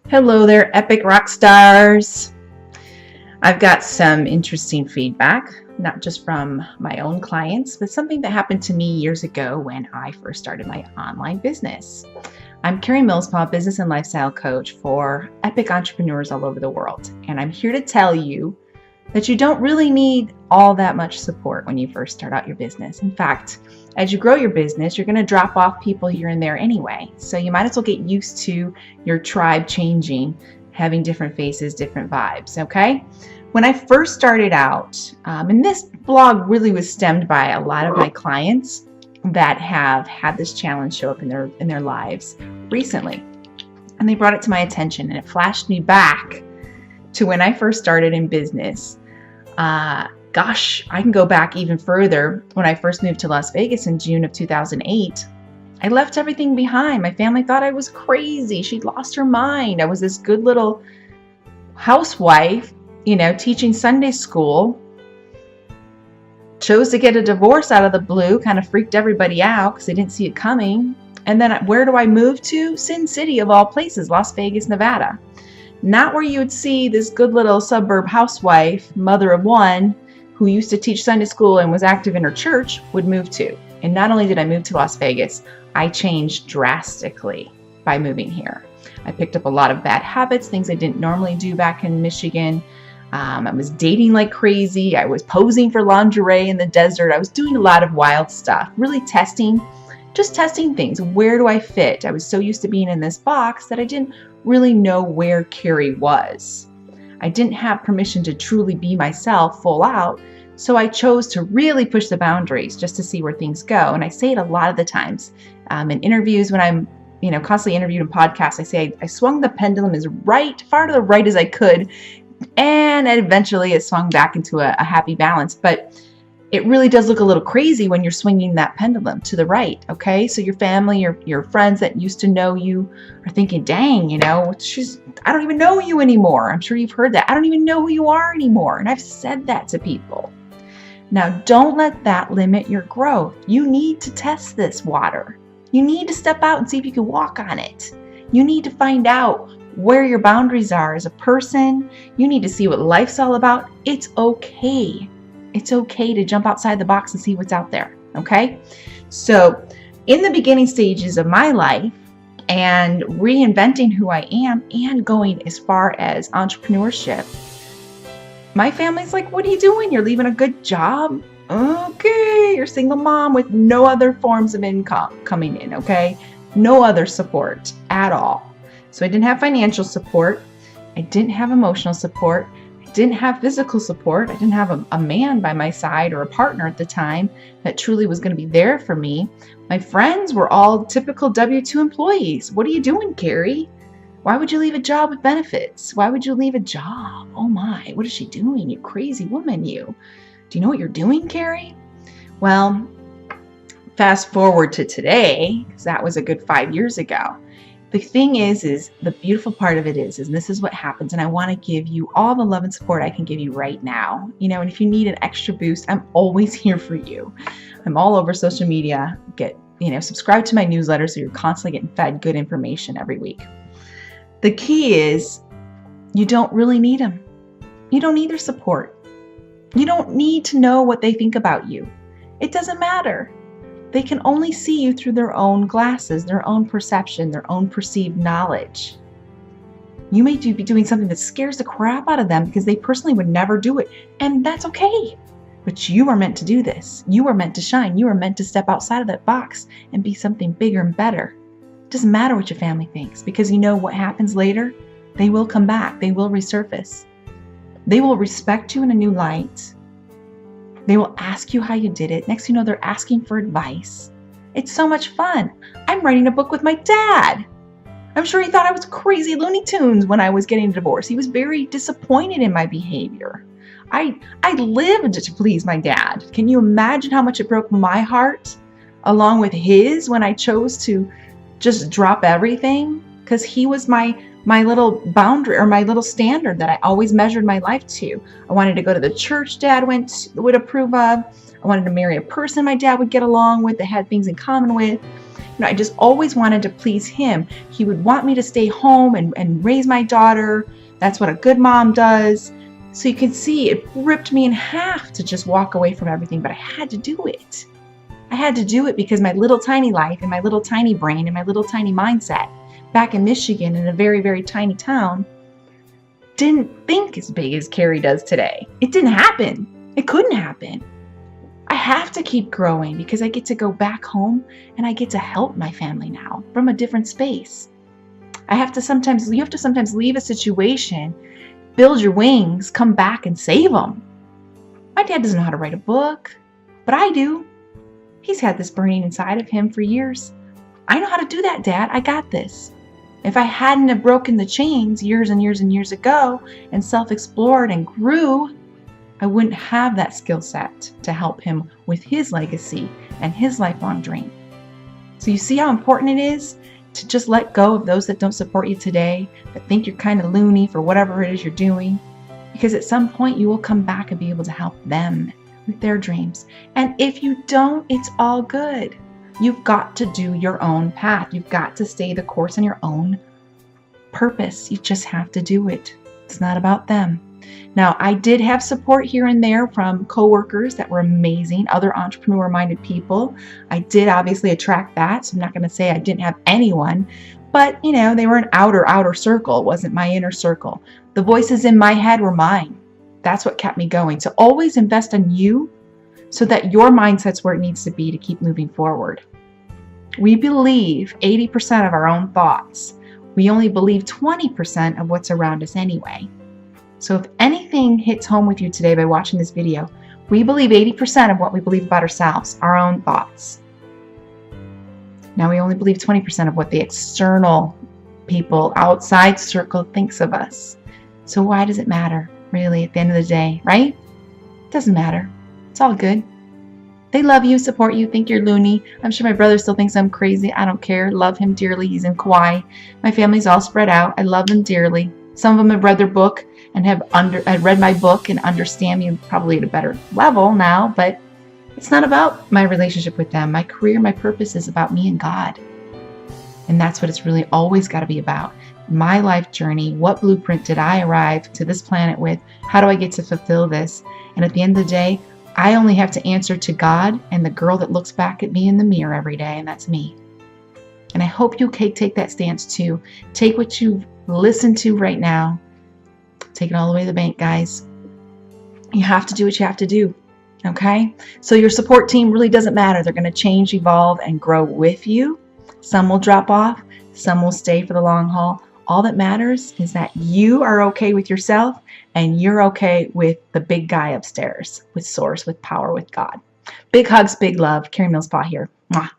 Hello there, epic rock stars. I've got some interesting feedback, not just from my own clients, but something that happened to me years ago when I first started my online business. I'm Carrie Millspaw, business and lifestyle coach for epic entrepreneurs all over the world. And I'm here to tell you that you don't really need all that much support when you first start out your business. In fact, as you grow your business, you're going to drop off people here and there anyway. So you might as well get used to your tribe changing, having different faces, different vibes, okay? When I first started out, and this blog really was stemmed by a lot of my clients that have had this challenge show up in their lives recently. And they brought it to my attention and it flashed me back to when I first started in business. I can go back even further. When I first moved to Las Vegas in June of 2008, I left everything behind. My family thought I was crazy. She'd lost her mind. I was this good little housewife, teaching Sunday school. Chose to get a divorce out of the blue, kind of freaked everybody out because they didn't see it coming. And then where do I move to? Sin City of all places, Las Vegas, Nevada. Not where you would see this good little suburb housewife, mother of one, who used to teach Sunday school and was active in her church, would move to. And not only did I move to Las Vegas, I changed drastically by moving here. I picked up a lot of bad habits, things I didn't normally do back in Michigan. I was dating like crazy. I was posing for lingerie in the desert. I was doing a lot of wild stuff, really testing things. Where do I fit? I was so used to being in this box that I didn't really know where Carrie was. I didn't have permission to truly be myself full out, so I chose to really push the boundaries just to see where things go. And I say it a lot of the times in interviews when I'm constantly interviewed in podcasts. I say I swung the pendulum as far to the right as I could, and eventually it swung back into a happy balance. But it really does look a little crazy when you're swinging that pendulum to the right, okay? So your family, your friends that used to know you are thinking, dang, I don't even know you anymore. I'm sure you've heard that. I don't even know who you are anymore. And I've said that to people. Now, don't let that limit your growth. You need to test this water. You need to step out and see if you can walk on it. You need to find out where your boundaries are as a person. You need to see what life's all about. It's okay. It's okay to jump outside the box and see what's out there, okay? So in the beginning stages of my life and reinventing who I am and going as far as entrepreneurship, my family's like, what are you doing? You're leaving a good job? Okay, you're a single mom with no other forms of income coming in, okay? No other support at all. So I didn't have financial support. I didn't have emotional support. Didn't have physical support. I didn't have a man by my side or a partner at the time that truly was going to be there for me. My friends were all typical W-2 employees. What are you doing, Carrie? Why would you leave a job with benefits? Why would you leave a job? Oh my, what is she doing? You crazy woman, you. Do you know what you're doing, Carrie? Well, fast forward to today, because that was a good 5 years ago. The thing is the beautiful part of it is this is what happens. And I want to give you all the love and support I can give you right now. And if you need an extra boost, I'm always here for you. I'm all over social media. Subscribe to my newsletter so you're constantly getting fed good information every week. The key is you don't really need them. You don't need their support. You don't need to know what they think about you. It doesn't matter. They can only see you through their own glasses, their own perception, their own perceived knowledge. You may be doing something that scares the crap out of them because they personally would never do it. And that's okay. But you are meant to do this. You are meant to shine. You are meant to step outside of that box and be something bigger and better. It doesn't matter what your family thinks because you know what happens later. They will come back. They will resurface. They will respect you in a new light. They will ask you how you did it. Next thing you know, they're asking for advice. It's so much fun. I'm writing a book with my dad. I'm sure he thought I was crazy Looney Tunes when I was getting a divorce. He was very disappointed in my behavior. I lived to please my dad. Can you imagine how much it broke my heart along with his when I chose to just drop everything? Because he was my my little boundary or my little standard that I always measured my life to. I wanted to go to the church Dad would approve of. I wanted to marry a person my dad would get along with, that had things in common with. I just always wanted to please him. He would want me to stay home and raise my daughter. That's what a good mom does. So you can see it ripped me in half to just walk away from everything, but I had to do it. I had to do it because my little tiny life and my little tiny brain and my little tiny mindset back in Michigan in a very, very tiny town didn't think as big as Carrie does today. It didn't happen. It couldn't happen. I have to keep growing because I get to go back home and I get to help my family now from a different space. You have to sometimes leave a situation, build your wings, come back and save them. My dad doesn't know how to write a book, but I do. He's had this burning inside of him for years. I know how to do that, Dad. I got this. If I hadn't have broken the chains years and years and years ago and self-explored and grew, I wouldn't have that skill set to help him with his legacy and his lifelong dream. So you see how important it is to just let go of those that don't support you today, that think you're kind of loony for whatever it is you're doing, because at some point you will come back and be able to help them with their dreams. And if you don't, it's all good. You've got to do your own path. You've got to stay the course in your own purpose. You just have to do it. It's not about them. Now, I did have support here and there from coworkers that were amazing, other entrepreneur-minded people. I did obviously attract that, so I'm not going to say I didn't have anyone, but they were an outer circle. It wasn't my inner circle. The voices in my head were mine. That's what kept me going. So always invest in you so that your mindset's where it needs to be to keep moving forward. We believe 80% of our own thoughts. We only believe 20% of what's around us anyway. So if anything hits home with you today by watching this video, we believe 80% of what we believe about ourselves, our own thoughts. Now we only believe 20% of what the external people outside circle thinks of us. So why does it matter, really, at the end of the day, right? It doesn't matter. It's all good. They love you, support you, think you're loony. I'm sure my brother still thinks I'm crazy. I don't care. Love him dearly. He's in Kauai. My family's all spread out. I love them dearly. Some of them have read their book and have read my book and understand me probably at a better level now, but it's not about my relationship with them. My career, my purpose is about me and God. And that's what it's really always got to be about. My life journey, what blueprint did I arrive to this planet with? How do I get to fulfill this? And at the end of the day, I only have to answer to God and the girl that looks back at me in the mirror every day, and that's me. And I hope you take that stance too. Take what you've listened to right now. Take it all the way to the bank, guys. You have to do what you have to do. Okay? So your support team really doesn't matter. They're going to change, evolve, and grow with you. Some will drop off. Some will stay for the long haul. All that matters is that you are okay with yourself and you're okay with the big guy upstairs, with Source, with power, with God. Big hugs, big love. Carrie Millspaugh here. Mwah.